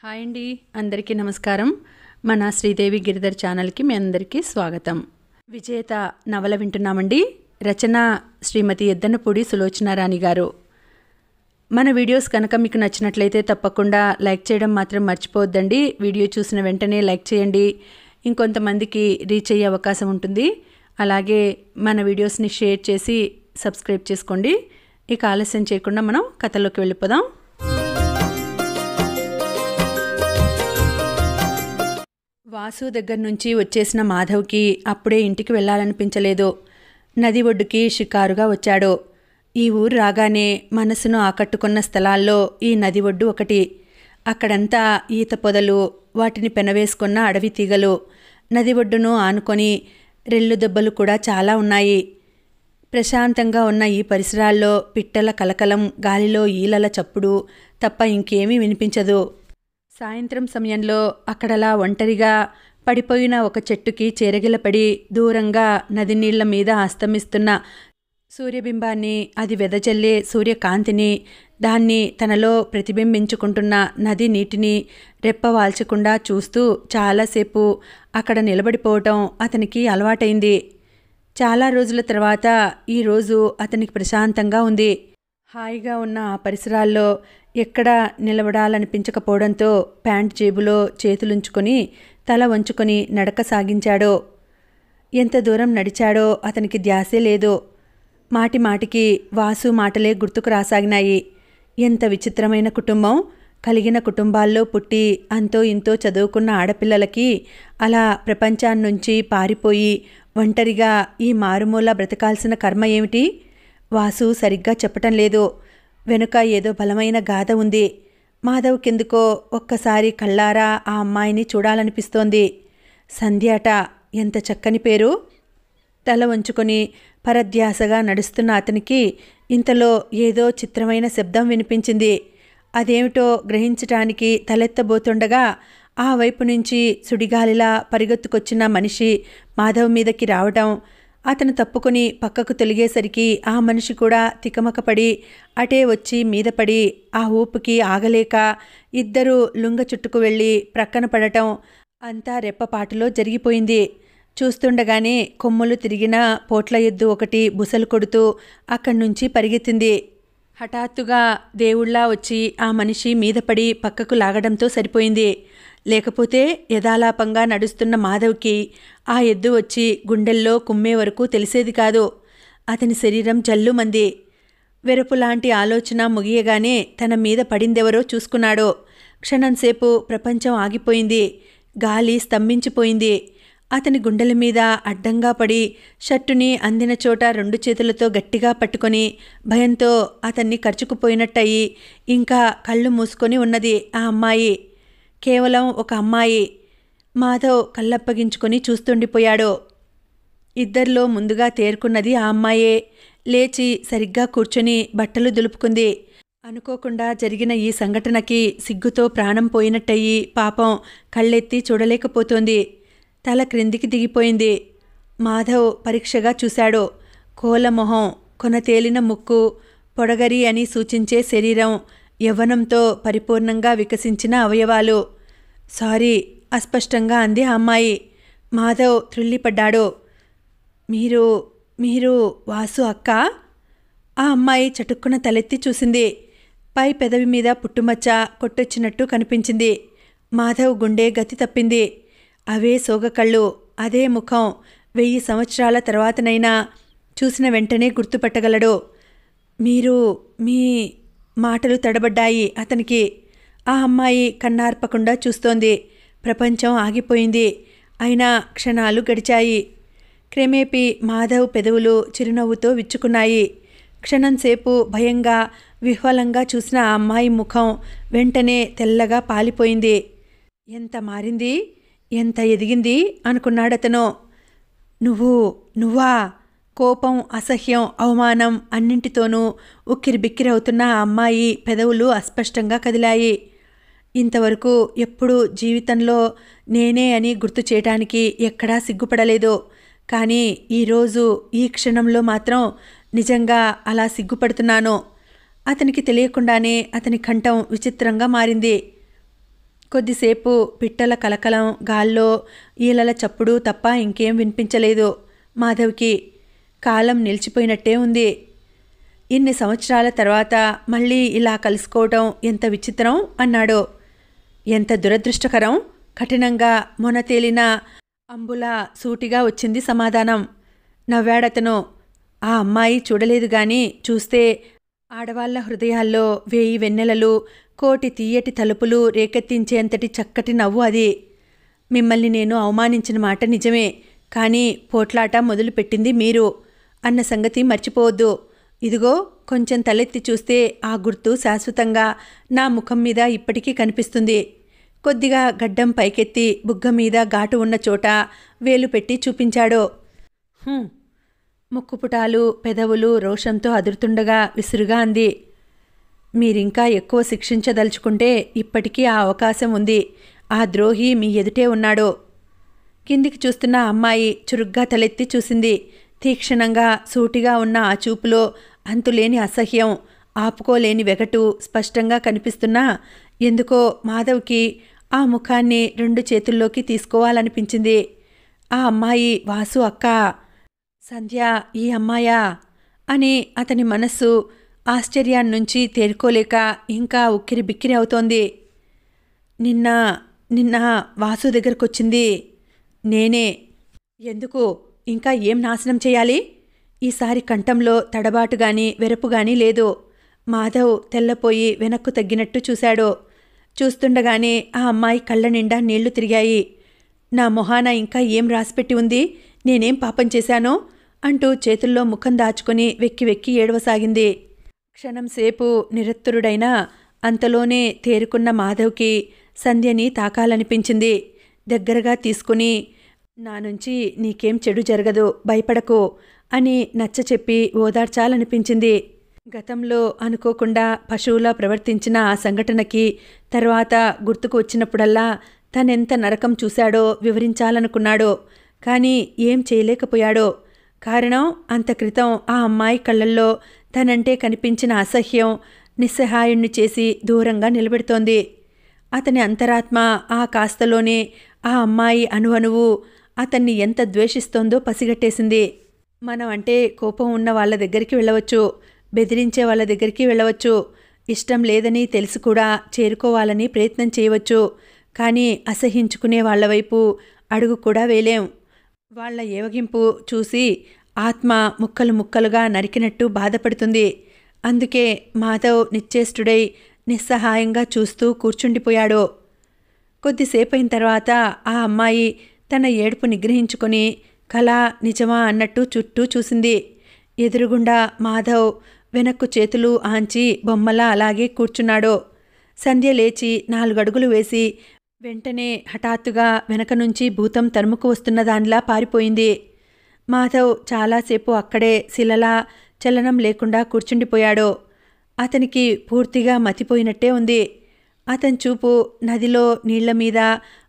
Hi అండి, అందరికీ నమస్కారం. మన శ్రీదేవి గిరిధర్ ఛానల్కి మీ అందరికీ స్వాగతం. విజేత నవల వింటున్నామండి. రచన శ్రీమతి ఎద్దనపూడి సులోచనారాణి గారు. మన వీడియోస్ కనుక మీకు నచ్చినట్లయితే తప్పకుండా లైక్ చేయడం మాత్రం మర్చిపోవద్దండి. వీడియో చూసిన వెంటనే లైక్ చేయండి, ఇంకొంతమందికి రీచ్ అయ్యే అవకాశం ఉంటుంది. అలాగే మన వీడియోస్ని షేర్ చేసి సబ్స్క్రైబ్ చేసుకోండి. ఇక ఆలస్యం చేయకుండా మనం కథలోకి వెళ్ళిపోదాం. వాసు దగ్గర నుంచి వచ్చేసిన మాధవ్కి అప్పుడే ఇంటికి వెళ్ళాలనిపించలేదు. నది ఒడ్డుకి షికారుగా వచ్చాడు. ఈ ఊరు రాగానే మనసును ఆకట్టుకున్న స్థలాల్లో ఈ నది ఒడ్డు ఒకటి. అక్కడంతా ఈత పొదలు, వాటిని పెనవేసుకున్న అడవి తీగలు, నది ఒడ్డును ఆనుకొని రెల్లు దెబ్బలు కూడా చాలా ఉన్నాయి. ప్రశాంతంగా ఉన్న ఈ పరిసరాల్లో పిట్టల కలకలం, గాలిలో ఈలల చప్పుడు తప్ప ఇంకేమీ వినిపించదు. సాయంత్రం సమయంలో అక్కడలా ఒంటరిగా పడిపోయిన ఒక చెట్టుకి చేరగిలపడి దూరంగా నది నీళ్ల మీద అస్తమిస్తున్న సూర్యబింబాన్ని, అది వెదజల్లే సూర్యకాంతిని, దాన్ని తనలో ప్రతిబింబించుకుంటున్న నది నీటిని రెప్పవాల్చకుండా చూస్తూ చాలాసేపు అక్కడ నిలబడిపోవటం అతనికి అలవాటైంది. చాలా రోజుల తర్వాత ఈరోజు అతనికి ప్రశాంతంగా ఉంది. హాయిగా ఉన్న ఆ పరిసరాల్లో ఎక్కడా నిలబడాలనిపించకపోవడంతో ప్యాంట్ జేబులో చేతులుంచుకొని తల వంచుకొని నడక సాగించాడు. ఎంత దూరం నడిచాడో అతనికి ధ్యాసే లేదు. మాటి మాటికి వాసు మాటలే గుర్తుకు రాసాగినాయి. ఎంత విచిత్రమైన కుటుంబం! కలిగిన కుటుంబాల్లో పుట్టి అంతో ఇంతో చదువుకున్న ఆడపిల్లలకి అలా ప్రపంచాన్నుంచి పారిపోయి ఒంటరిగా ఈ మారుమూల బ్రతకాల్సిన కర్మ ఏమిటి? వాసు సరిగ్గా చెప్పటం లేదు. వెనుక ఏదో బలమైన గాథ ఉంది. మాధవ్ కిందుకో ఒక్కసారి కళ్ళారా ఆ అమ్మాయిని చూడాలనిపిస్తోంది. సంధ్యాట, ఎంత చక్కని పేరు! తల వంచుకొని పరధ్యాసగా నడుస్తున్న అతనికి ఇంతలో ఏదో చిత్రమైన శబ్దం వినిపించింది. అదేమిటో గ్రహించటానికి తలెత్తబోతుండగా ఆ వైపు నుంచి సుడిగాలిలా పరిగెత్తుకొచ్చిన మనిషి మాధవ్ మీదకి రావటం, అతను తప్పుకొని పక్కకు తొలిగేసరికి ఆ మనిషి కూడా తికమకపడి అటే వచ్చి మీదపడి ఆ ఊపుకి ఆగలేక ఇద్దరూ లుంగ చుట్టుకు వెళ్ళి ప్రక్కన పడటం అంతా రెప్పపాటులో జరిగిపోయింది. చూస్తుండగానే కొమ్ములు తిరిగిన పోట్ల ఎద్దు ఒకటి బుసలు కొడుతూ అక్కడి నుంచి పరిగెత్తింది. హఠాత్తుగా దేవుళ్లా వచ్చి ఆ మనిషి మీదపడి పక్కకు లాగడంతో సరిపోయింది. లేకపోతే యథాలాపంగా నడుస్తున్న మాధవ్కి ఆ ఎద్దు వచ్చి గుండెల్లో కుమ్మే వరకు తెలిసేది కాదు. అతని శరీరం జల్లుమంది. వెరపులాంటి ఆలోచన ముగియగానే తన మీద పడిందెవరో చూసుకున్నాడు. క్షణంసేపు ప్రపంచం ఆగిపోయింది. గాలి స్తంభించిపోయింది. అతని గుండెల మీద అడ్డంగా పడి షర్టుని అందిన చోట రెండు చేతులతో గట్టిగా పట్టుకొని భయంతో అతన్ని కరుచుకుపోయినట్టయి ఇంకా కళ్ళు మూసుకొని ఉన్నది ఆ అమ్మాయి. కేవలం ఒక అమ్మాయి. మాధవ్ కళ్ళప్పగించుకొని చూస్తుండిపోయాడు. ఇద్దరిలో ముందుగా తేరుకున్నది ఆ అమ్మాయే. లేచి సరిగ్గా కూర్చొని బట్టలు దులుపుకుంది. అనుకోకుండా జరిగిన ఈ సంఘటనకి సిగ్గుతో ప్రాణం పోయినట్టయి పాపం కళ్ళెత్తి చూడలేకపోతోంది. తల క్రిందికి దిగిపోయింది. మాధవ్ పరీక్షగా చూశాడు. కోలమొహం, కొనతేలిన ముక్కు, పొడగరి అని సూచించే శరీరం, యవ్వనంతో పరిపూర్ణంగా వికసించిన అవయవాలు. సారీ, అస్పష్టంగా అంది ఆ అమ్మాయి. మాధవ్ త్రుళ్ళిపడ్డాడు. మీరు వాసు అక్క? ఆ అమ్మాయి చటుక్కున తలెత్తి చూసింది. పై పెదవి మీద పుట్టుమచ్చ కొట్టొచ్చినట్టు కనిపించింది. మాధవ్ గుండె గతి తప్పింది. అవే సోగకళ్ళు, అదే ముఖం 1000 సంవత్సరాల తర్వాతనైనా చూసిన వెంటనే గుర్తుపట్టగలడు. మీ మాటలు తడబడ్డాయి అతనికి. ఆ అమ్మాయి కన్నార్పకుండా చూస్తోంది. ప్రపంచం ఆగిపోయింది. అయినా క్షణాలు గడిచాయి. క్రమేపీ మాధవ్ పెదవులు చిరునవ్వుతో విచ్చుకున్నాయి. క్షణంసేపు భయంగా విహ్వలంగా చూసిన ఆ అమ్మాయి ముఖం వెంటనే తెల్లగా పాలిపోయింది. ఎంత మారింది, ఎంత ఎదిగింది అనుకున్నాడతను. నువ్వా? కోపం, అసహ్యం, అవమానం అన్నింటితోనూ ఉక్కిరిబిక్కిరవుతున్న ఆ అమ్మాయి పెదవులు అస్పష్టంగా కదిలాయి. ఇంతవరకు ఎప్పుడూ జీవితంలో నేనే అని గుర్తు చేయటానికి ఎక్కడా సిగ్గుపడలేదు. కానీ ఈరోజు ఈ క్షణంలో మాత్రం నిజంగా అలా సిగ్గుపడుతున్నాను. అతనికి తెలియకుండానే అతని కంఠం విచిత్రంగా మారింది. కొద్దిసేపు పిట్టల కలకలం, గాల్లో ఈలల చప్పుడు తప్ప ఇంకేం వినిపించలేదు. మాధవ్కి కాలం నిలిచిపోయినట్టే ఉంది. ఇన్ని సంవత్సరాల తర్వాత మళ్ళీ ఇలా కలుసుకోవటం ఎంత విచిత్రం అన్నాడు. ఎంత దురదృష్టకరం, కఠినంగా మొన తేలిన అంబులా సూటిగా వచ్చింది సమాధానం. నవ్వాడతను. ఆ అమ్మాయి చూడలేదు గాని చూస్తే ఆడవాళ్ల హృదయాల్లో 1000 వెన్నెలలు, కోటి తీయటి తలుపులు రేకెత్తించేంతటి చక్కటి నవ్వు అది. మిమ్మల్ని నేను అవమానించిన మాట నిజమే, కానీ పోట్లాట మొదలుపెట్టింది మీరు అన్న సంగతి మర్చిపోవద్దు. ఇదిగో కొంచెం తలెత్తి చూస్తే ఆ గుర్తు శాశ్వతంగా నా ముఖం మీద ఇప్పటికీ కనిపిస్తుంది. కొద్దిగా గడ్డం పైకెత్తి బుగ్గ మీద ఘాటు ఉన్న చోట వేలు పెట్టి చూపించాడు. ముక్కుపుటాలు, పెదవులు రోషంతో అదురుతుండగా విసురుగా అంది. మీరింకా ఎక్కువ శిక్షించదలుచుకుంటే ఇప్పటికీ ఆ అవకాశం ఉంది. ఆ ద్రోహి మీ ఎదుటే ఉన్నాడు. కిందికి చూస్తున్న అమ్మాయి చురుగ్గా తలెత్తి చూసింది. తీక్షణంగా సూటిగా ఉన్న ఆ చూపులో అంతులేని అసహ్యం, ఆపుకోలేని వెగటు స్పష్టంగా కనిపిస్తున్నా ఎందుకో మాధవ్కి ఆ ముఖాన్ని 2 చేతుల్లోకి తీసుకోవాలనిపించింది. ఆ అమ్మాయి వాసు అక్క. సంధ్య ఈ అమ్మాయా అని అతని మనస్సు ఆశ్చర్యాన్నించి తేరుకోలేక ఇంకా ఉక్కిరి బిక్కిరి అవుతోంది. నిన్న వాసు దగ్గరకొచ్చింది నేనే. ఎందుకు? ఇంకా ఏం నాశనం చేయాలి? ఈసారి కంఠంలో తడబాటుగాని వెరపుగాని లేదు. మాధవ్ తెల్లపోయి వెనక్కు తగ్గినట్టు చూశాడు. చూస్తుండగానే ఆ అమ్మాయి కళ్ళ నిండా నీళ్లు తిరిగాయి. నా మొహాన ఇంకా ఏం రాసిపెట్టి ఉంది? నేనేం పాపం చేశానో అంటూ చేతుల్లో ముఖం దాచుకుని వెక్కి వెక్కి ఏడవసాగింది. క్షణంసేపు నిరత్తురుడైనా అంతలోనే తేరుకున్న మాధవ్కి సంధ్యని తాకాలనిపించింది. దగ్గరగా తీసుకుని నా నుంచి నీకేం చెడు జరగదు, భయపడకు అని నచ్చచెప్పి ఓదార్చాలనిపించింది. గతంలో అనుకోకుండా పశువులా ప్రవర్తించిన ఆ సంఘటనకి తర్వాత గుర్తుకు వచ్చినప్పుడల్లా తనెంత నరకం చూశాడో వివరించాలనుకున్నాడు. కానీ ఏం చేయలేకపోయాడో. కారణం అంత క్రితం ఆ అమ్మాయి కళ్ళల్లో తనంటే కనిపించిన అసహ్యం నిస్సహాయుణ్ణి చేసి దూరంగా నిలబెడుతోంది. అతని అంతరాత్మ ఆ కాస్తలోనే ఆ అమ్మాయి అణువణువు అతన్ని ఎంత ద్వేషిస్తోందో పసిగట్టేసింది. మనం అంటే కోపం ఉన్న వాళ్ళ దగ్గరికి వెళ్ళవచ్చు, బెదిరించే వాళ్ళ దగ్గరికి వెళ్ళవచ్చు, ఇష్టం లేదని తెలిసి కూడా చేరుకోవాలని ప్రయత్నం చేయవచ్చు. కానీ అసహించుకునే వాళ్ల వైపు అడుగు కూడా వేలేం. వాళ్ల ఏవగింపు చూసి ఆత్మ ముక్కలు ముక్కలుగా నరికినట్టు బాధపడుతుంది. అందుకే మాధవ్ నిశ్చేష్టుడై నిస్సహాయంగా చూస్తూ కూర్చుండిపోయాడు. కొద్దిసేపైన తర్వాత ఆ అమ్మాయి తన ఏడుపు నిగ్రహించుకొని కళ నిజమా అన్నట్టు చుట్టూ చూసింది. ఎదురుగుండా మాధవ్ వెనక్కు చేతులు ఆంచి బొమ్మలా అలాగే కూర్చున్నాడు. సంధ్య లేచి 4 అడుగులు వేసి వెంటనే హఠాత్తుగా వెనక నుంచి భూతం తరుముకు వస్తున్న దానిలా పారిపోయింది. మాధవ్ చాలాసేపు అక్కడే శిలలా చలనం లేకుండా కూర్చుండిపోయాడు. అతనికి పూర్తిగా మతిపోయినట్టే ఉంది. అతని చూపు నదిలో నీళ్లమీద,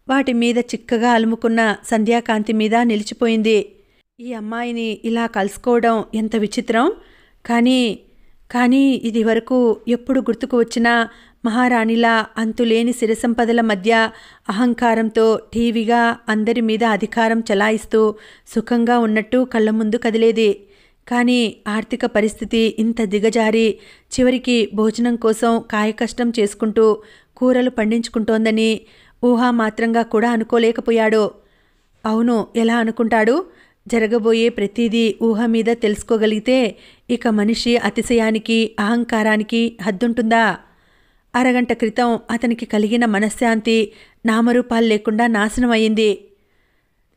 వాటి మీద చిక్కగా అలుముకున్న సంధ్యాకాంతి మీద నిలిచిపోయింది. ఈ అమ్మాయిని ఇలా కలుసుకోవడం ఎంత విచిత్రం! కానీ ఇది వరకు ఎప్పుడు గుర్తుకు వచ్చినా మహారాణిలా అంతులేని సిరసంపదల మధ్య అహంకారంతో ఠీవిగా అందరి మీద అధికారం చలాయిస్తూ సుఖంగా ఉన్నట్టు కళ్ళ ముందు కదిలేది. కానీ ఆర్థిక పరిస్థితి ఇంత దిగజారి చివరికి భోజనం కోసం కాయకష్టం చేసుకుంటూ కూరలు పండించుకుంటోందని ఊహామాత్రంగా కూడా అనుకోలేకపోయాడు. అవును, ఎలా అనుకుంటాడు? జరగబోయే ప్రతిదీ ఊహ మీద తెలుసుకోగలిగితే ఇక మనిషి అతిశయానికి, అహంకారానికి హద్దుంటుందా? అరగంట క్రితం అతనికి కలిగిన మనశ్శాంతి నామరూపాలు లేకుండా నాశనమయ్యింది.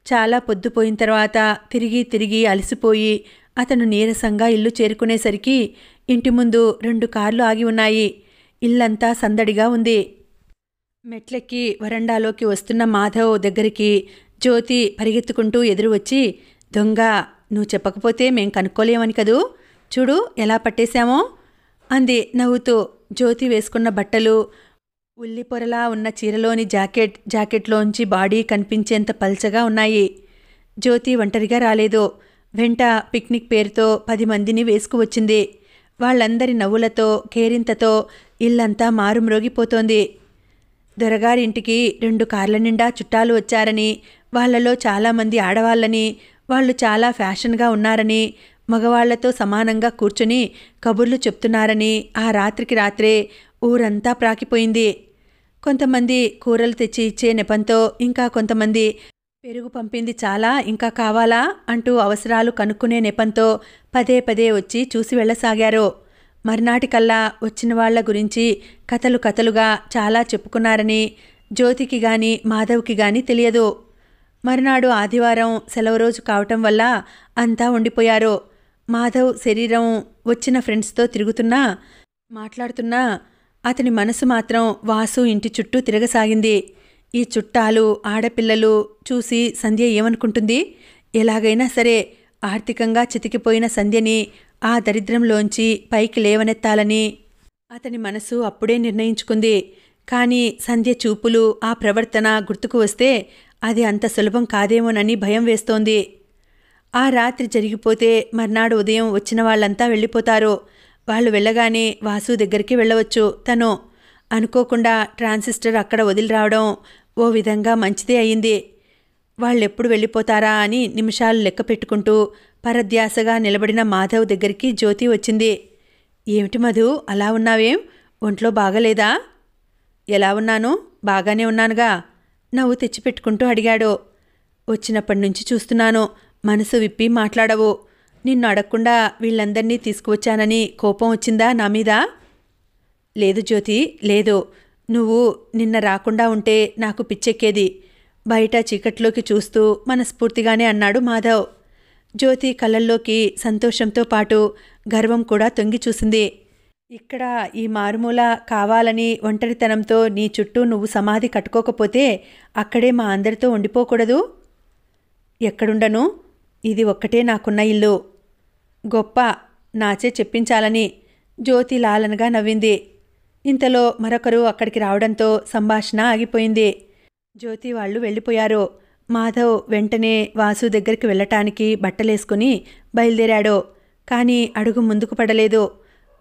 చాలా పొద్దుపోయిన తర్వాత తిరిగి అలసిపోయి అతను నీరసంగా ఇల్లు చేరుకునేసరికి ఇంటి ముందు 2 కార్లు ఆగి ఉన్నాయి. ఇల్లంతా సందడిగా ఉంది. మెట్లెక్కి వరండాలోకి వస్తున్న మాధవ్ దగ్గరికి జ్యోతి పరిగెత్తుకుంటూ ఎదురు వచ్చి, దొంగ, నువ్వు చెప్పకపోతే మేం కనుక్కోలేమని కదూ, చూడు ఎలా పట్టేశామో అంది నవ్వుతూ. జ్యోతి వేసుకున్న బట్టలు, ఉల్లిపొరలా ఉన్న చీరలోని జాకెట్లోంచి బాడీ కనిపించేంత పల్చగా ఉన్నాయి. జ్యోతి ఒంటరిగా రాలేదు. వెంట పిక్నిక్ పేరుతో 10 మందిని వేసుకువచ్చింది. వాళ్ళందరి నవ్వులతో, కేరింతతో ఇల్లంతా మారుమ్రోగిపోతోంది. దొరగారింటికి 2 కార్ల నిండా చుట్టాలు వచ్చారని, వాళ్లలో చాలామంది ఆడవాళ్ళని, వాళ్ళు చాలా ఫ్యాషన్గా ఉన్నారని, మగవాళ్లతో సమానంగా కూర్చుని కబుర్లు చెప్తున్నారని ఆ రాత్రికి రాత్రే ఊరంతా ప్రాకిపోయింది. కొంతమంది కూరలు తెచ్చి ఇచ్చే నెపంతో, ఇంకా కొంతమంది పెరుగు పంపింది చాలా, ఇంకా కావాలా అంటూ అవసరాలు కనుక్కునే నెపంతో పదే పదే వచ్చి చూసి వెళ్ళసాగారు. మర్నాటికల్లా వచ్చిన వాళ్ల గురించి కథలు కథలుగా చాలా చెప్పుకున్నారని జ్యోతికి గాని మాధవ్కి గాని తెలియదు. మరునాడు ఆదివారం సెలవు రోజు కావటం వల్ల అంతా ఉండిపోయారు. మాధవ్ శరీరం వచ్చిన ఫ్రెండ్స్తో తిరుగుతున్నా మాట్లాడుతున్నా అతని మనసు మాత్రం వాసు ఇంటి చుట్టూ తిరగసాగింది. ఈ చుట్టాలు ఆడపిల్లలు చూసి సంధ్య ఏమనుకుంటుంది? ఎలాగైనా సరే ఆర్థికంగా చితికిపోయిన సంధ్యని ఆ దరిద్రంలోంచి పైకి లేవనెత్తాలని అతని మనసు అప్పుడే నిర్ణయించుకుంది. కానీ సంధ్య చూపులు, ఆ ప్రవర్తన గుర్తుకు వస్తే అది అంత సులభం కాదేమోనని భయం వేస్తోంది. ఆ రాత్రి జరిగిపోతే మర్నాడు ఉదయం వచ్చిన వాళ్ళంతా వెళ్ళిపోతారు. వాళ్ళు వెళ్ళగానే వాసు దగ్గరికి వెళ్ళవచ్చు. తను అనుకోకుండా ట్రాన్సిస్టర్ అక్కడ వదిలి రావడం ఓ విధంగా మంచిదే అయింది. వాళ్ళెప్పుడు వెళ్ళిపోతారా అని నిమిషాలు లెక్క పెట్టుకుంటూ పరధ్యాసగా నిలబడిన మాధవ్ దగ్గరికి జ్యోతి వచ్చింది. ఏమిటి మధు, అలా ఉన్నావేం? ఒంట్లో బాగలేదా? ఎలా ఉన్నాను? బాగానే ఉన్నానుగా, నవ్వు తెచ్చిపెట్టుకుంటూ అడిగాడు. వచ్చినప్పటి నుంచి చూస్తున్నాను, మనసు విప్పి మాట్లాడవు. నిన్ను అడగకుండా వీళ్ళందర్నీ తీసుకువచ్చానని కోపం వచ్చిందా నా మీద? లేదు జ్యోతి, లేదు. నువ్వు నిన్న రాకుండా ఉంటే నాకు పిచ్చెక్కేది. బయట చీకట్లోకి చూస్తూ మనస్ఫూర్తిగానే అన్నాడు మాధవ్. జ్యోతి కళ్ళల్లోకి సంతోషంతో పాటు గర్వం కూడా తొంగి చూసింది. ఇక్కడ ఈ మారుమూల కావాలని ఒంటరితనంతో నీ చుట్టూ నువ్వు సమాధి కట్టుకోకపోతే అక్కడే మా అందరితో ఉండిపోకూడదు? ఎక్కడుండను? ఇది ఒక్కటే నాకున్న ఇల్లు. గొప్ప, నాచే చెప్పించాలని జ్యోతి లాలనగా నవ్వింది. ఇంతలో మరొకరు అక్కడికి రావడంతో సంభాషణ ఆగిపోయింది. జ్యోతి వాళ్ళు వెళ్ళిపోయారు. మాధవ్ వెంటనే వాసు దగ్గరికి వెళ్ళటానికి బట్టలేసుకుని బయలుదేరాడు. కానీ అడుగు ముందుకు పడలేదు.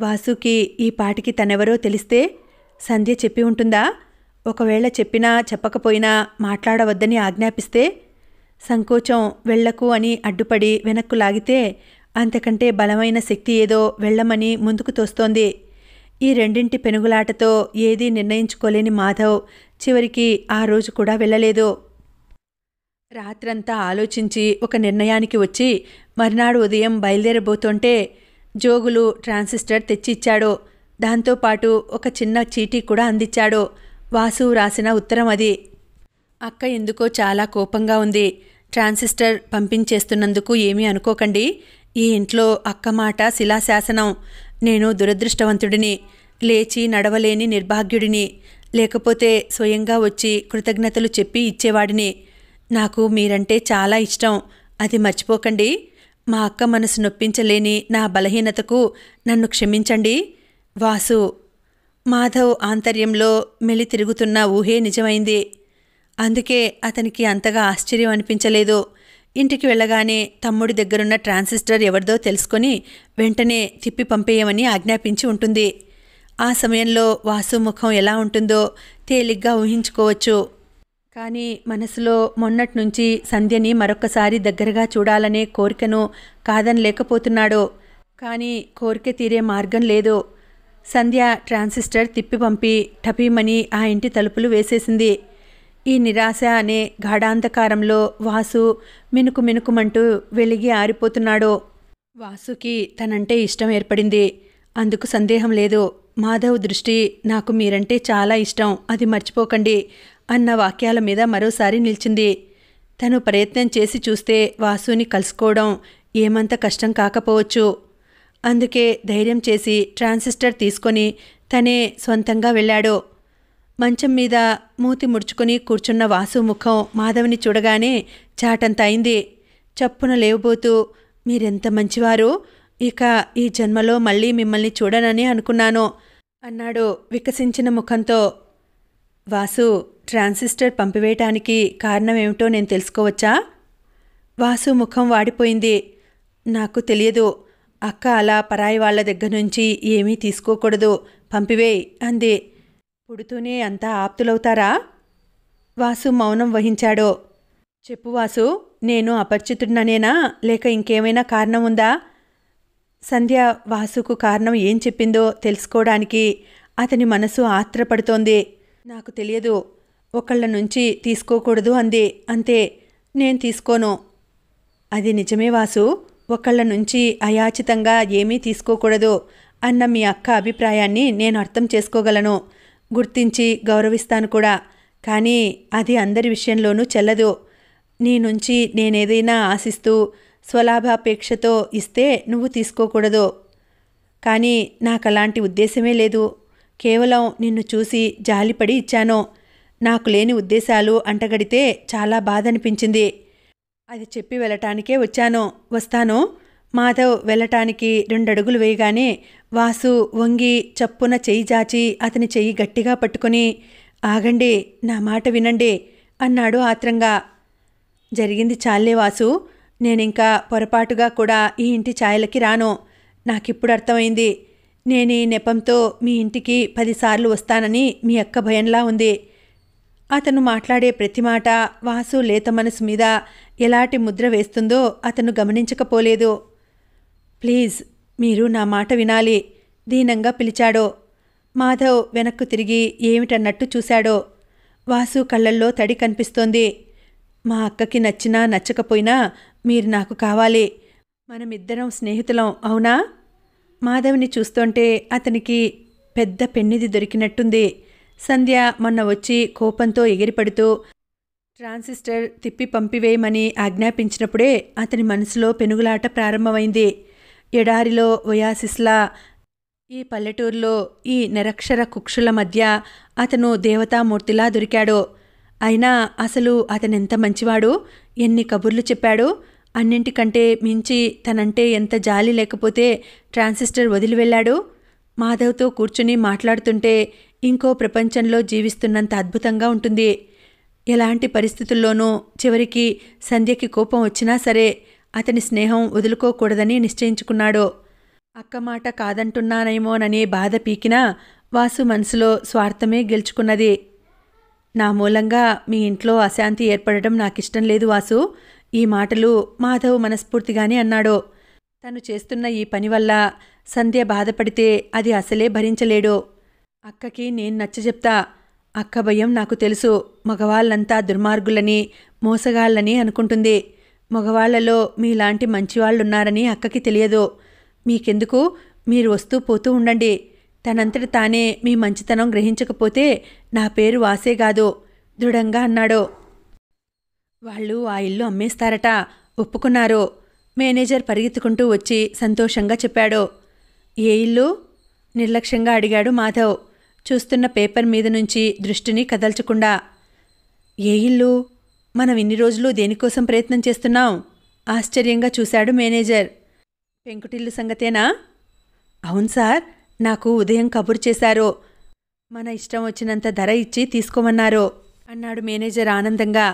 వాసుకి ఈ పాటికి తనెవరో తెలిస్తే సంధ్య చెప్పి ఉంటుందా? ఒకవేళ చెప్పినా చెప్పకపోయినా మాట్లాడవద్దని ఆజ్ఞాపిస్తే, సంకోచం వెళ్ళకు అని అడ్డుపడి వెనక్కు లాగితే అంతకంటే బలమైన శక్తి ఏదో వెళ్ళమని ముందుకు తోస్తోంది. ఈ రెండింటి పెనుగులాటతో ఏదీ నిర్ణయించుకోలేని మాధవ్ చివరికి ఆ రోజు కూడా వెళ్ళలేదు. రాత్రంతా ఆలోచించి ఒక నిర్ణయానికి వచ్చి మర్నాడు ఉదయం బయలుదేరబోతుంటే జోగులు ట్రాన్సిస్టర్ తెచ్చి ఇచ్చాడు. దాంతోపాటు ఒక చిన్న చీటీ కూడా అందించాడు. వాసు రాసిన ఉత్తరం అది. అక్క ఎందుకో చాలా కోపంగా ఉంది. ట్రాన్సిస్టర్ పంపించేస్తున్నందుకు ఏమీ అనుకోకండి. ఈ ఇంట్లో అక్క మాట శిలాశాసనం. నేను దురదృష్టవంతుడిని, లేచి నడవలేని నిర్భాగ్యుడిని. లేకపోతే స్వయంగా వచ్చి కృతజ్ఞతలు చెప్పి ఇచ్చేవాడిని. నాకు మీరంటే చాలా ఇష్టం, అది మర్చిపోకండి. మా అక్క మనసు నొప్పించలేని నా బలహీనతకు నన్ను క్షమించండి. వాసు. మాధవ్ ఆంతర్యంలో మెలి తిరుగుతున్న ఊహే నిజమైంది. అందుకే అతనికి అంతగా ఆశ్చర్యం అనిపించలేదు. ఇంటికి వెళ్ళగానే తమ్ముడి దగ్గరున్న ట్రాన్సిస్టర్ ఎవరిదో తెలుసుకొని వెంటనే తిప్పి పంపేయమని ఆజ్ఞాపించి ఉంటుంది. ఆ సమయంలో వాసు ముఖం ఎలా ఉంటుందో తేలిగ్గా ఊహించుకోవచ్చు. కానీ మనసులో మొన్నట్నుంచి సంధ్యని మరొక్కసారి దగ్గరగా చూడాలనే కోరికను కాదనలేకపోతున్నాడు. కానీ కోరిక తీరే మార్గం లేదు. సంధ్య ట్రాన్సిస్టర్ తిప్పి పంపి టపీమని ఆ ఇంటి తలుపులు వేసేసింది. ఈ నిరాశ అనే గాఢాంధకారంలో వాసు మినుకు మినుకుమంటూ వెలిగి ఆరిపోతున్నాడు. వాసుకి తనంటే ఇష్టం ఏర్పడింది, అందుకు సందేహం లేదు. మాధవ్ దృష్టి నాకు మీరంటే చాలా ఇష్టం, అది మర్చిపోకండి అన్న వాక్యాల మీద మరోసారి నిలిచింది. తను ప్రయత్నం చేసి చూస్తే వాసుని కలుసుకోవడం ఏమంత కష్టం కాకపోవచ్చు. అందుకే ధైర్యం చేసి ట్రాన్సిస్టర్ తీసుకొని తనే స్వంతంగా వెళ్ళాడు. మంచం మీద మూతి ముడుచుకొని కూర్చున్న వాసు ముఖం మాధవ్ని చూడగానే చాటంత అయింది. చప్పున లేవబోతూ, మీరెంత మంచివారు, ఇక ఈ జన్మలో మళ్ళీ మిమ్మల్ని చూడనని అనుకున్నాను అన్నాడు వికసించిన ముఖంతో. వాసు, ట్రాన్సిస్టర్ పంపివేయటానికి కారణమేమిటో నేను తెలుసుకోవచ్చా? వాసు ముఖం వాడిపోయింది. నాకు తెలియదు. అక్క అలా పరాయి వాళ్ల దగ్గర నుంచి ఏమీ తీసుకోకూడదు, పంపివేయ్ అంది. పుడుతూనే అంతా ఆప్తులవుతారా? వాసు మౌనం వహించాడు. చెప్పు వాసు, నేను అపరిచితుడిననేనా లేక ఇంకేమైనా కారణం ఉందా? సంధ్య వాసుకు కారణం ఏం చెప్పిందో తెలుసుకోవడానికి అతని మనసు ఆత్రపడుతోంది. నాకు తెలియదు, ఒకళ్ళ నుంచి తీసుకోకూడదు అంది, అంతే. నేను తీసుకోను. అది నిజమే వాసు, ఒకళ్ళ నుంచి అయాచితంగా ఏమీ తీసుకోకూడదు అన్న మీ అక్క అభిప్రాయాన్ని నేను అర్థం చేసుకోగలను, గుర్తించి గౌరవిస్తాను కూడా. కానీ అది అందరి విషయంలోనూ చెల్లదు. నీ నుంచి నేనేదైనా ఆశిస్తూ స్వలాభాపేక్షతో ఇస్తే నువ్వు తీసుకోకూడదు. కానీ నాకలాంటి ఉద్దేశమే లేదు. కేవలం నిన్ను చూసి జాలిపడి ఇచ్చాను. నాకు లేని ఉద్దేశాలు అంటగడితే చాలా బాధనిపించింది. అది చెప్పి వెళ్ళటానికే వచ్చాను. వస్తాను. మాధవ్ వెళ్ళటానికి 2 అడుగులు వేయగానే వాసు వంగి చప్పున చెయ్యి జాచి అతని చెయ్యి గట్టిగా పట్టుకుని, ఆగండి, నా మాట వినండి అన్నాడు ఆత్రంగా. జరిగింది చాలే వాసు, నేనింకా పొరపాటుగా కూడా ఈ ఇంటి ఛాయలకి రాను. నాకిప్పుడు అర్థమైంది. నేను ఈ నెపంతో మీ ఇంటికి 10 సార్లు వస్తానని మీ అక్క భయంలా ఉంది. అతను మాట్లాడే ప్రతి మాట వాసు లేత మనసు మీద ఎలాంటి ముద్ర వేస్తుందో అతను గమనించకపోలేదు. ప్లీజ్, మీరు నా మాట వినాలి దీనంగా పిలిచాడు. మాధవ్ వెనక్కు తిరిగి ఏమిటన్నట్టు చూశాడో. వాసు కళ్ళల్లో తడి కనిపిస్తోంది. మా అక్కకి నచ్చినా నచ్చకపోయినా మీరు నాకు కావాలి. మనమిద్దరం స్నేహితులం, అవునా? మాధవ్ని చూస్తుంటే అతనికి పెద్ద పెన్నిది దొరికినట్టుంది. సంధ్య మొన్న వచ్చి కోపంతో ఎగిరిపడుతూ ట్రాన్సిస్టర్ తిప్పి పంపివేయమని ఆజ్ఞాపించినప్పుడే అతని మనసులో పెనుగులాట ప్రారంభమైంది. ఎడారిలో ఒయాసిస్లా ఈ పల్లెటూరులో ఈ నిరక్షర కుక్షుల మధ్య అతను దేవతామూర్తిలా దొరికాడు. అయినా అసలు అతనెంత మంచివాడు, ఎన్ని కబుర్లు చెప్పాడు. అన్నింటికంటే మించి తనంటే ఎంత జాలి లేకపోతే ట్రాన్సిస్టర్ వదిలి వెళ్ళాడు. మాధవ్తో కూర్చుని మాట్లాడుతుంటే ఇంకో ప్రపంచంలో జీవిస్తున్నంత అద్భుతంగా ఉంటుంది. ఎలాంటి పరిస్థితుల్లోనూ చివరికి సంధ్యకి కోపం వచ్చినా సరే అతని స్నేహం వదులుకోకూడదని నిశ్చయించుకున్నాడు. అక్క మాట కాదంటున్నానేమోననే బాధ పీకినా వాసు మనసులో స్వార్థమే గెలుచుకున్నది. నా మూలంగా మీ ఇంట్లో అశాంతి ఏర్పడడం నాకిష్టం లేదు వాసు. ఈ మాటలు మాధవ్ మనస్ఫూర్తిగానే అన్నాడు. తను చేస్తున్న ఈ పని వల్ల సంధ్య బాధపడితే అది అసలే భరించలేడు. అక్కకి నేను నచ్చజెప్తా. అక్క భయం నాకు తెలుసు. మగవాళ్ళంతా దుర్మార్గులని, మోసగాళ్ళని అనుకుంటుంది. మగవాళ్లలో మీలాంటి మంచివాళ్లున్నారని అక్కకి తెలియదు. మీకెందుకు, మీరు వస్తూ పోతూ ఉండండి. తనంతట తానే మీ మంచితనం గ్రహించకపోతే నా పేరు వాసేగాదు దృఢంగా అన్నాడు. వాళ్ళు ఆ ఇల్లు అమ్మేస్తారట, ఒప్పుకున్నారు. మేనేజర్ పరిగెత్తుకుంటూ వచ్చి సంతోషంగా చెప్పాడు. ఏ ఇల్లు? నిర్లక్ష్యంగా అడిగాడు మాధవ్, చూస్తున్న పేపర్ మీద నుంచి దృష్టిని కదల్చకుండా. ఏ ఇల్లు? మనం ఇన్ని రోజులు దేనికోసం ప్రయత్నం చేస్తున్నాం? ఆశ్చర్యంగా చూశాడు మేనేజర్. పెంకుటిల్లు సంగతేనా? అవును సార్, నాకు ఉదయం కబురు చేశారు. మన ఇష్టం వచ్చినంత ధర ఇచ్చి తీసుకోమన్నారు అన్నాడు మేనేజర్ ఆనందంగా.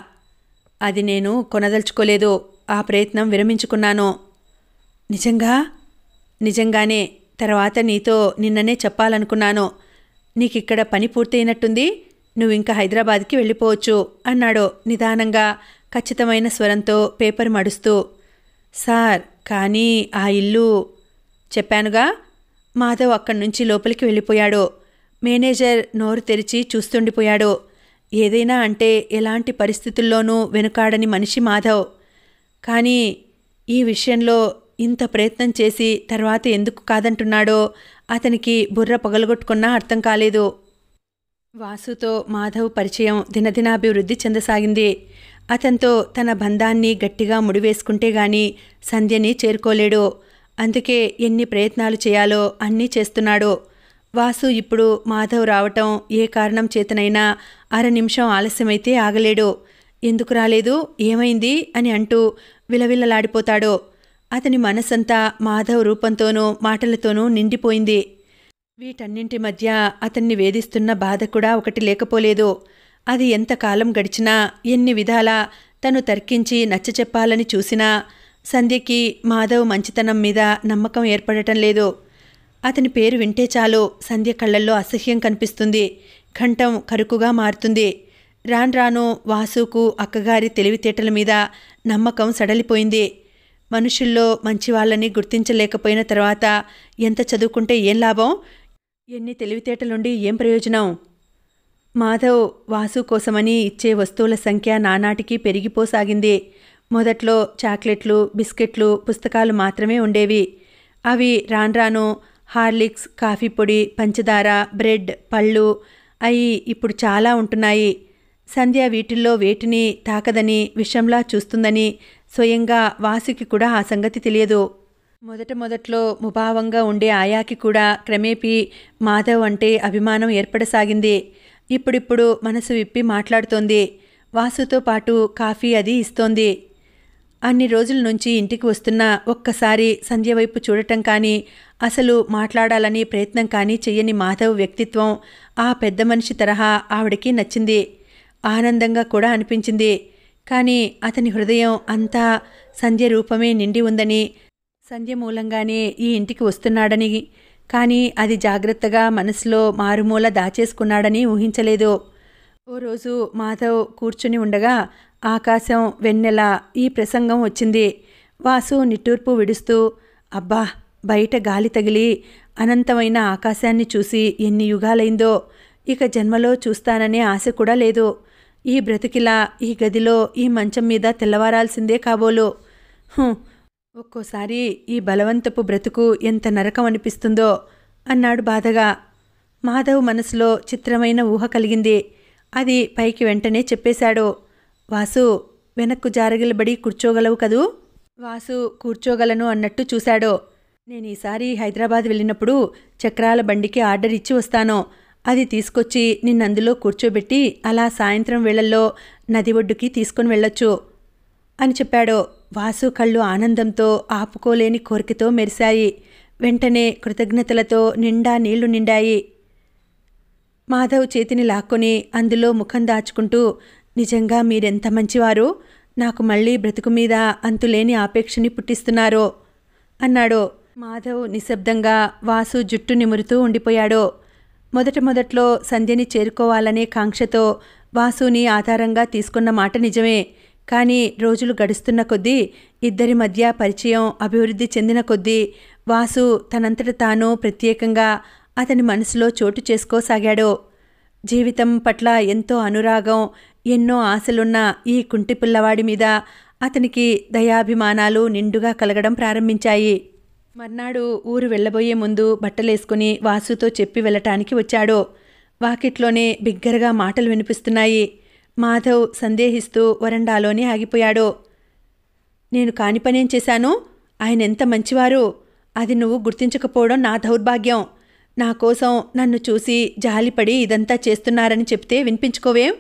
అది నేను కొనదలుచుకోలేదు. ఆ ప్రయత్నం విరమించుకున్నాను. నిజంగా? నిజంగానే. తర్వాత నీతో నిన్ననే చెప్పాలనుకున్నాను. నీకిక్కడ పని పూర్తయినట్టుంది. నువ్వింక హైదరాబాద్కి వెళ్ళిపోవచ్చు అన్నాడు నిదానంగా, ఖచ్చితమైన స్వరంతో పేపర్ మడుస్తూ. సార్, కానీ ఆ ఇల్లు చెప్పానుగా. మాధవ్ అక్కడ్నుంచి లోపలికి వెళ్ళిపోయాడు. మేనేజర్ నోరు తెరిచి చూస్తుండిపోయాడు. ఏదైనా అంటే ఎలాంటి పరిస్థితుల్లోనూ వెనుకాడని మనిషి మాధవ్. కానీ ఈ విషయంలో ఇంత ప్రయత్నం చేసి తర్వాత ఎందుకు కాదంటున్నాడో అతనికి బుర్ర పగలగొట్టుకున్నా అర్థం కాలేదు. వాసుతో మాధవ్ పరిచయం దినదినాభివృద్ధి చెందసాగింది. అతనితో తన బంధాన్ని గట్టిగా ముడివేసుకుంటే గాని సంధ్యని చేరుకోలేడు. అందుకే ఎన్ని ప్రయత్నాలు చేయాలో అన్నీ చేస్తున్నాడు. వాసు ఇప్పుడు మాధవ్ రావటం ఏ కారణం చేతనైనా 1/2 నిమిషం ఆలస్యమైతే ఆగలేడు. ఎందుకు రాలేదు, ఏమైంది అని అంటూ విలవిల్లలాడిపోతాడు. అతని మనసంతా మాధవ్ రూపంతోనూ మాటలతోనూ నిండిపోయింది. వీటన్నింటి మధ్య అతన్ని వేధిస్తున్న బాధ కూడా ఒకటి లేకపోలేదు. అది ఎంతకాలం గడిచినా, ఎన్ని విధాలా తను తర్కించి నచ్చచెప్పాలని చూసినా సంధ్యకి మాధవ్ మంచితనం మీద నమ్మకం ఏర్పడటం లేదు. అతని పేరు వింటే చాలు సంధ్య కళ్ళల్లో అసహ్యం కనిపిస్తుంది. కంఠం కరుకుగా మారుతుంది. రాను రాను వాసుకు అక్కగారి తెలివితేటల మీద నమ్మకం సడలిపోయింది. మనుషుల్లో మంచివాళ్ళని గుర్తించలేకపోయిన తర్వాత ఎంత చదువుకుంటే ఏం లాభం? ఎన్ని తెలివితేటలుండి ఏం ప్రయోజనం? మాధవ్ వాసు కోసమని ఇచ్చే వస్తువుల సంఖ్య నానాటికి పెరిగిపోసాగింది. మొదట్లో చాక్లెట్లు, బిస్కెట్లు, పుస్తకాలు మాత్రమే ఉండేవి. అవి రాను హార్లిక్స్, కాఫీ పొడి, పంచదార, బ్రెడ్, పళ్ళు అయి ఇప్పుడు చాలా ఉంటున్నాయి. సంధ్య వీటిల్లో వేటిని తాకదని, విషంలా చూస్తుందని స్వయంగా వాసుకి కూడా ఆ సంగతి తెలియదు. మొదట్లో ముభావంగా ఉండే ఆయాకి కూడా క్రమేపీ మాధవ్ అంటే అభిమానం ఏర్పడసాగింది. ఇప్పుడిప్పుడు మనసు విప్పి మాట్లాడుతోంది. వాసుతో పాటు కాఫీ అది ఇస్తోంది. అన్ని రోజుల నుంచి ఇంటికి వస్తున్నా ఒక్కసారి సంధ్య వైపు చూడటం కానీ, అసలు మాట్లాడాలని ప్రయత్నం కానీ చెయ్యని మాధవ్ వ్యక్తిత్వం, ఆ పెద్ద మనిషి తరహా ఆవిడకి నచ్చింది. ఆనందంగా కూడా అనిపించింది. కానీ అతని హృదయం అంతా సంధ్య రూపమే నిండి ఉందని, సంధ్య మూలంగానే ఈ ఇంటికి వస్తున్నాడని, కానీ అది జాగ్రత్తగా మనసులో మారుమూల దాచేసుకున్నాడని ఊహించలేదు. ఓ రోజు మాధవ్ కూర్చుని ఉండగా ఆకాశం, వెన్నెల ఈ ప్రసంగం వచ్చింది. వాసు నిట్టూర్పు విడుస్తూ, అబ్బా, బయట గాలి తగిలి అనంతమైన ఆకాశాన్ని చూసి ఎన్ని యుగాలైందో, ఇక జన్మలో చూస్తాననే ఆశ కూడా లేదు. ఈ బ్రతికిలా ఈ గదిలో ఈ మంచం మీద తెల్లవారాల్సిందే కాబోలు. ఒక్కోసారి ఈ బలవంతపు బ్రతుకు ఎంత నరకం అనిపిస్తుందో అన్నాడు బాధగా. మాధవ్ మనసులో చిత్రమైన ఊహ కలిగింది. అది పైకి వెంటనే చెప్పేశాడు. వాసు, వెనక్కు జారగిలబడి కూర్చోగలవు కదూ? వాసు కూర్చోగలను అన్నట్టు చూశాడు. నేను ఈసారి హైదరాబాద్ వెళ్ళినప్పుడు చక్రాల బండికి ఆర్డర్ ఇచ్చి వస్తాను. అది తీసుకొచ్చి నిన్నందులో కూర్చోబెట్టి అలా సాయంత్రం వేళల్లో నది ఒడ్డుకి తీసుకుని వెళ్ళొచ్చు అని చెప్పాడు. వాసు కళ్ళు ఆనందంతో, ఆపుకోలేని కోరికతో మెరిశాయి. వెంటనే కృతజ్ఞతలతో నిండా నీళ్లు నిండాయి. మాధవ్ చేతిని లాక్కొని అందులో ముఖం దాచుకుంటూ, నిజంగా మీరెంత మంచివారు, నాకు మళ్ళీ బ్రతుకు మీద అంతులేని ఆపేక్షని పుట్టిస్తున్నారో అన్నాడు. మాధవ్ నిశ్శబ్దంగా వాసు జుట్టు నిమురుతూ ఉండిపోయాడు. మొదట్లో సంధ్యని చేరుకోవాలనే కాంక్షతో వాసుని ఆధారంగా తీసుకున్న మాట నిజమే. కానీ రోజులు గడుస్తున్న కొద్దీ, ఇద్దరి మధ్య పరిచయం అభివృద్ధి చెందిన కొద్దీ వాసు తనంతట తాను ప్రత్యేకంగా అతని మనసులో చోటు చేసుకోసాగాడు. జీవితం పట్ల ఎంతో అనురాగం, ఎన్నో ఆశలున్న ఈ కుంటి పిల్లవాడి మీద అతనికి దయాభిమానాలు నిండుగా కలగడం ప్రారంభించాయి. మర్నాడు ఊరు వెళ్లబోయే ముందు బట్టలేసుకుని వాసుతో చెప్పి వెళ్ళటానికి వచ్చాడు. వాకిట్లోనే బిగ్గరగా మాటలు వినిపిస్తున్నాయి. మాధవ్ సందేహిస్తూ వరండాలోనే ఆగిపోయాడు. నేను కాని పనేం చేశాను? ఆయన ఎంత మంచివారు, అది నువ్వు గుర్తించకపోవడం నా దౌర్భాగ్యం. నా కోసం నన్ను చూసి జాలిపడి ఇదంతా చేస్తున్నారని చెప్తే వినిపించుకోవేం?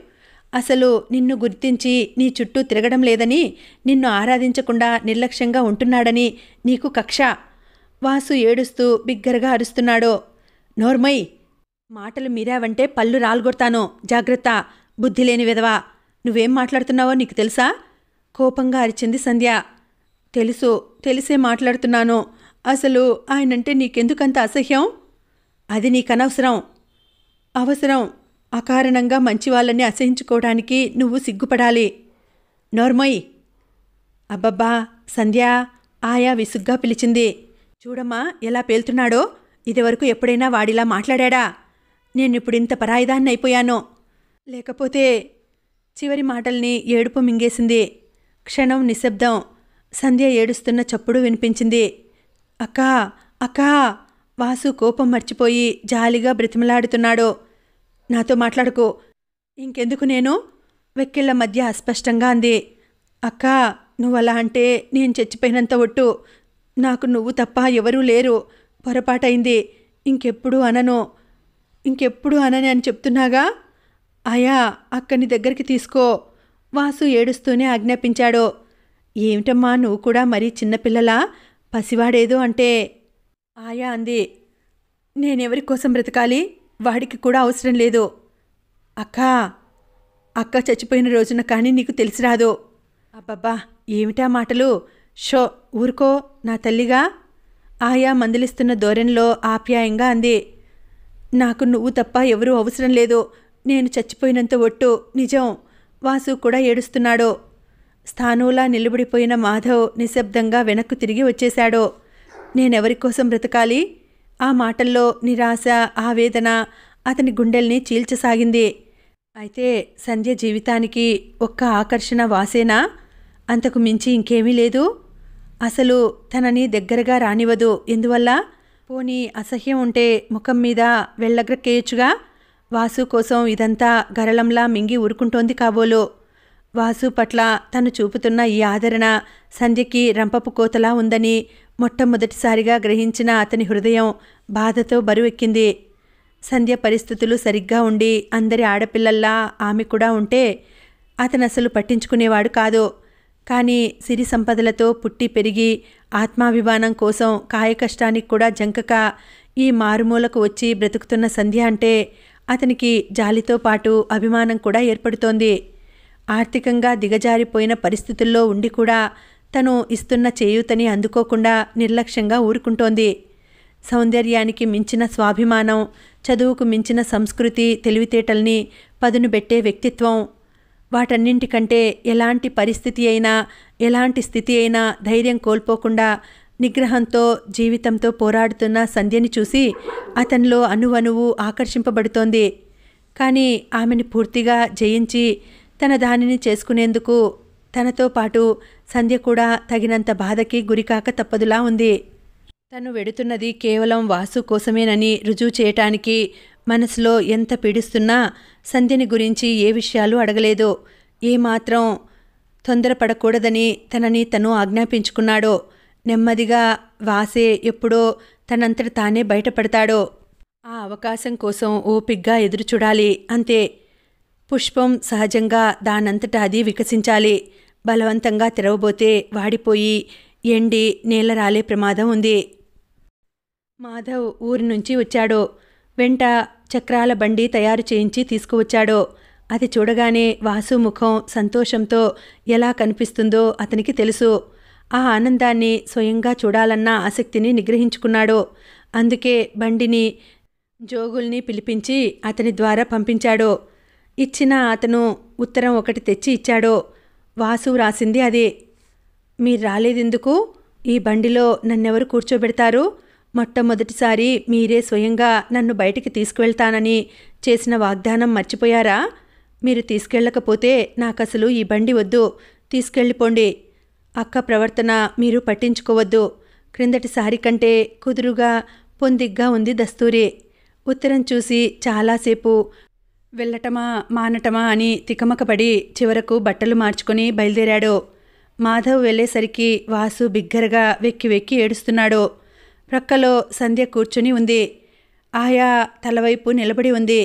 అసలు నిన్ను గుర్తించి నీ చుట్టూ తిరగడం లేదని, నిన్ను ఆరాధించకుండా నిర్లక్ష్యంగా ఉంటున్నాడని నీకు కక్ష. వాసు ఏడుస్తూ బిగ్గరగా అరుస్తున్నాడు. నోర్మై, మాటలు మీరావంటే పళ్ళు రాల్గొడతాను, జాగ్రత్త, బుద్ధిలేని విధవా. నువ్వేం మాట్లాడుతున్నావో నీకు తెలుసా? కోపంగా అరిచింది సంధ్య. తెలిసే మాట్లాడుతున్నాను. అసలు ఆయనంటే నీకెందుకంత అసహ్యం? అది నీకనవసరం. అవసరం. అకారణంగా మంచివాళ్ళని అసహించుకోవడానికి నువ్వు సిగ్గుపడాలి. నోర్మోయ్. అబ్బబ్బా సంధ్య, ఆయా విసుగ్గా పిలిచింది. చూడమ్మా ఎలా పేల్తున్నాడో. ఇదివరకు ఎప్పుడైనా వాడిలా మాట్లాడా? నేనిప్పుడింత పరాయిదాన్ని అయిపోయానో. లేకపోతే చివరి మాటల్ని ఏడుపు మింగేసింది. క్షణం నిశ్శబ్దం. సంధ్య ఏడుస్తున్న చప్పుడు వినిపించింది. అక్కా, అక్కా. వాసు కోపం మర్చిపోయి జాలిగా బ్రతిమలాడుతున్నాడు. నాతో మాట్లాడుకో. ఇంకెందుకు నేను? వెక్కిళ్ల మధ్య అస్పష్టంగా అంది. అక్కా, నువ్వలా అంటే నేను చచ్చిపోయినంత ఒట్టు. నాకు నువ్వు తప్ప ఎవరూ లేరు. పొరపాటైంది. ఇంకెప్పుడు అనని అని చెప్తున్నాగా. ఆయా, అక్కని దగ్గరికి తీసుకో. వాసు ఏడుస్తూనే ఆజ్ఞాపించాడు. ఏమిటమ్మా, నువ్వు కూడా మరీ చిన్నపిల్లలా? పసివాడేదో అంటే. ఆయా అంది. నేనెవరి కోసం బ్రతకాలి? వాడికి కూడా అవసరం లేదు. అక్క చచ్చిపోయిన రోజున కానీ నీకు తెలిసిరాదు. అబ్బబ్బా, ఏమిటా మాటలు? షో, ఊరుకో నా తల్లిగా. ఆయా మందలిస్తున్న ధోరణిలో ఆప్యాయంగా అంది. నాకు నువ్వు తప్ప ఎవరూ అవసరం లేదు. నేను చచ్చిపోయినంత ఒట్టు, నిజం. వాసు కూడా ఏడుస్తున్నాడు. స్థానువులా నిలబడిపోయిన మాధవ్ నిశ్శబ్దంగా వెనక్కు తిరిగి వచ్చేశాడు. నేనెవరి కోసం బ్రతకాలి? ఆ మాటల్లో నిరాశ, ఆవేదన అతని గుండెల్ని చీల్చసాగింది. అయితే సంధ్య జీవితానికి ఒక్క ఆకర్షణ వాసేనా? అంతకు మించి ఇంకేమీ లేదు? అసలు తనని దగ్గరగా రానివ్వదు. ఎందువల్ల? పోనీ అసహ్యం ఉంటే ముఖం మీద వెళ్ళగ్రక్కేయచ్చుగా. వాసు కోసం ఇదంతా గరళంలా మింగి ఊరుకుంటోంది కాబోలు. వాసు పట్ల తను చూపుతున్న ఈ ఆదరణ సంధ్యకి రంపపు కోతలా ఉందని మొట్టమొదటిసారిగా గ్రహించిన అతని హృదయం బాధతో బరువెక్కింది. సంధ్య పరిస్థితులు సరిగ్గా ఉండి అందరి ఆడపిల్లల్లా ఆమె కూడా ఉంటే అతనసలు పట్టించుకునేవాడు కాదు. కానీ సిరి సంపదలతో పుట్టి పెరిగి ఆత్మాభిమానం కోసం కాయకష్టానికి కూడా జంకక ఈ మారుమూలకు వచ్చి బ్రతుకుతున్న సంధ్య అంటే అతనికి జాలితో పాటు అభిమానం కూడా ఏర్పడుతోంది. ఆర్థికంగా దిగజారిపోయిన పరిస్థితుల్లో ఉండి కూడా తను ఇస్తున్న చేయూతని అందుకోకుండా నిర్లక్ష్యంగా ఊరుకుంటోంది. సౌందర్యానికి మించిన స్వాభిమానం, చదువుకు మించిన సంస్కృతి, తెలివితేటల్ని పదునుబెట్టే వ్యక్తిత్వం, వాటన్నింటికంటే ఎలాంటి పరిస్థితి అయినా, ఎలాంటి స్థితి అయినా ధైర్యం కోల్పోకుండా నిగ్రహంతో జీవితంతో పోరాడుతున్న సంధ్యని చూసి అతనిలో అణువణువు ఆకర్షింపబడుతోంది. కానీ ఆమెని పూర్తిగా జయించి తన దానిని చేసుకునేందుకు తనతో పాటు సంధ్య కూడా తగినంత బాధకి గురికాక తప్పదులా ఉంది. తను వెడుతున్నది కేవలం వాసు కోసమేనని రుజువు చేయటానికి మనసులో ఎంత పీడిస్తున్నా సంధ్యని గురించి ఏ విషయాలు అడగలేదు. ఏమాత్రం తొందరపడకూడదని తనని తను ఆజ్ఞాపించుకున్నాడో. నెమ్మదిగా వాసే ఎప్పుడో తనంతట తానే బయటపడతాడో. ఆ అవకాశం కోసం ఓపిగ్గా ఎదురుచూడాలి, అంతే. పుష్పం సహజంగా దానంతట అది వికసించాలి. బలవంతంగా తెరవబోతే వాడిపోయి ఎండి నేల రాలే ప్రమాదం ఉంది. మాధవ్ ఊరి నుంచి వచ్చాడు. వెంట చక్రాల బండి తయారు చేయించి తీసుకువచ్చాడు. అది చూడగానే వాసు ముఖం సంతోషంతో ఎలా కనిపిస్తుందో అతనికి తెలుసు. ఆ ఆనందాన్ని స్వయంగా చూడాలన్న ఆసక్తిని నిగ్రహించుకున్నాడు. అందుకే బండిని, జోగుల్ని పిలిపించి అతని ద్వారా పంపించాడు. ఇచ్చిన అతను ఉత్తరం ఒకటి తెచ్చి ఇచ్చాడు. వాసు రాసింది అదే. మీరు రాలేదెందుకు? ఈ బండిలో నన్నెవరు కూర్చోబెడతారు? మొట్టమొదటిసారి మీరే స్వయంగా నన్ను బయటికి తీసుకువెళ్తానని చేసిన వాగ్దానం మర్చిపోయారా? మీరు తీసుకెళ్ళకపోతే నాకసలు ఈ బండి వద్దు. తీసుకెళ్ళిపోండి. అక్క ప్రవర్తన మీరు పట్టించుకోవద్దు. క్రిందటిసారి కంటే కుదురుగా పొందిగ్గా ఉంది దస్తూరి. ఉత్తరం చూసి చాలాసేపు వెళ్ళటమా మానటమా అని తికమకపడి చివరకు బట్టలు మార్చుకొని బయలుదేరాడు. మాధవ్ వెళ్ళేసరికి వాసు బిగ్గరగా వెక్కి వెక్కి ఏడుస్తున్నాడు. ప్రక్కలో సంధ్య కూర్చుని ఉంది. ఆయా తలవైపు నిలబడి ఉంది.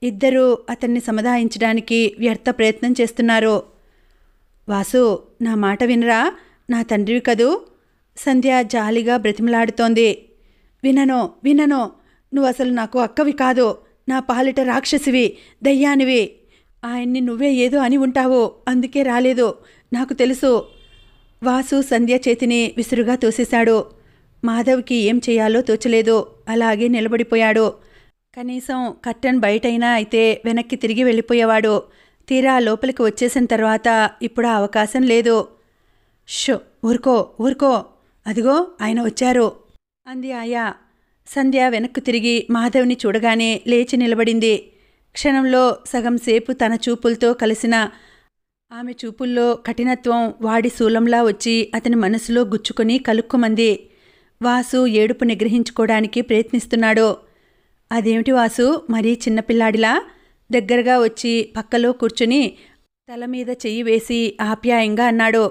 ఇద్దరూ అతన్ని సముదాయించడానికి వ్యర్థ ప్రయత్నం చేస్తున్నారు. వాసు, నా మాట వినరా? నా తండ్రివి కదూ? సంధ్య జాలిగా బ్రతిమలాడుతోంది. వినను, వినను. నువ్వసలు నాకు అక్కవి కాదు. నా పాలిట రాక్షసివి, దయ్యానివి. ఆయన్ని నువ్వే ఏదో అని ఉంటావు, అందుకే రాలేదు. నాకు తెలుసు. వాసు సంధ్య చేతిని విసురుగా తోసేశాడు. మాధవ్కి ఏం చేయాలో తోచలేదు. అలాగే నిలబడిపోయాడు. కనీసం కర్టన్ బయటైనా అయితే వెనక్కి తిరిగి వెళ్ళిపోయేవాడు. తీరా లోపలికి వచ్చేసిన తర్వాత ఇప్పుడు ఆ అవకాశం లేదు. షో, ఊరుకో ఊరుకో, అదిగో ఆయన వచ్చారు అంది ఆయా. సంధ్య వెనక్కు తిరిగి మాధవ్ని చూడగానే లేచి నిలబడింది. క్షణంలో సగం సేపు తన చూపులతో కలిసిన ఆమె చూపుల్లో కఠినత్వం వాడి శూలంలా వచ్చి అతని మనసులో గుచ్చుకొని కలుక్కుమంది. వాసు ఏడుపు నిగ్రహించుకోవడానికి ప్రయత్నిస్తున్నాడు. అదేమిటి వాసు, మరీ చిన్నపిల్లాడిలా? దగ్గరగా వచ్చి పక్కలో కూర్చుని తల మీద చెయ్యి వేసి ఆప్యాయంగా అన్నాడు.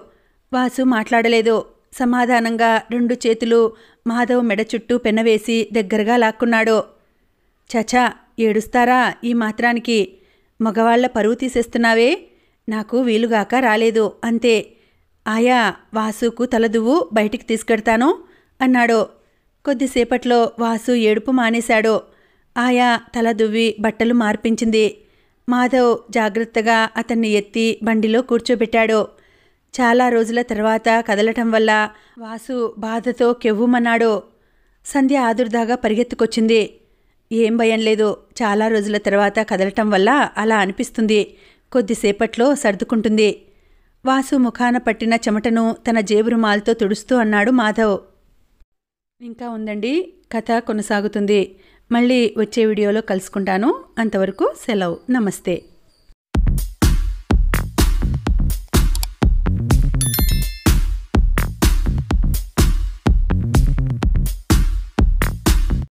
వాసు మాట్లాడలేదు. సమాధానంగా 2 చేతులు మాధవ్ మెడ చుట్టూ పెనవేసి దగ్గరగా లాక్కున్నాడు. చచా, ఏడుస్తారా ఈ మాత్రానికి? మగవాళ్ల పరువు తీసేస్తున్నావే. నాకు వీలుగాక రాలేదు, అంతే. ఆయా, వాసుకు తలదువ్వు, బయటికి తీసుకెడతాను అన్నాడు. కొద్దిసేపట్లో వాసు ఏడుపు మానేశాడు. ఆయా తల దువ్వి బట్టలు మార్పించింది. మాధవ్ జాగ్రత్తగా అతన్ని ఎత్తి బండిలో కూర్చోబెట్టాడు. చాలా రోజుల తర్వాత కదలటం వల్ల వాసు బాధతో కెవ్వుమన్నాడు. సంధ్య ఆదుర్దాగా పరిగెత్తుకొచ్చింది. ఏం భయం లేదు. చాలా రోజుల తర్వాత కదలటం వల్ల అలా అనిపిస్తుంది. కొద్దిసేపట్లో సర్దుకుంటుంది. వాసు ముఖాన పట్టిన చెమటను తన జేబు రుమాల్తో తుడుస్తూ అన్నాడు మాధవ్. ఇంకా ఉందండి, కథ కొనసాగుతుంది. మళ్ళీ వచ్చే వీడియోలో కలుసుకుంటాను. అంతవరకు సెలవు. నమస్తే.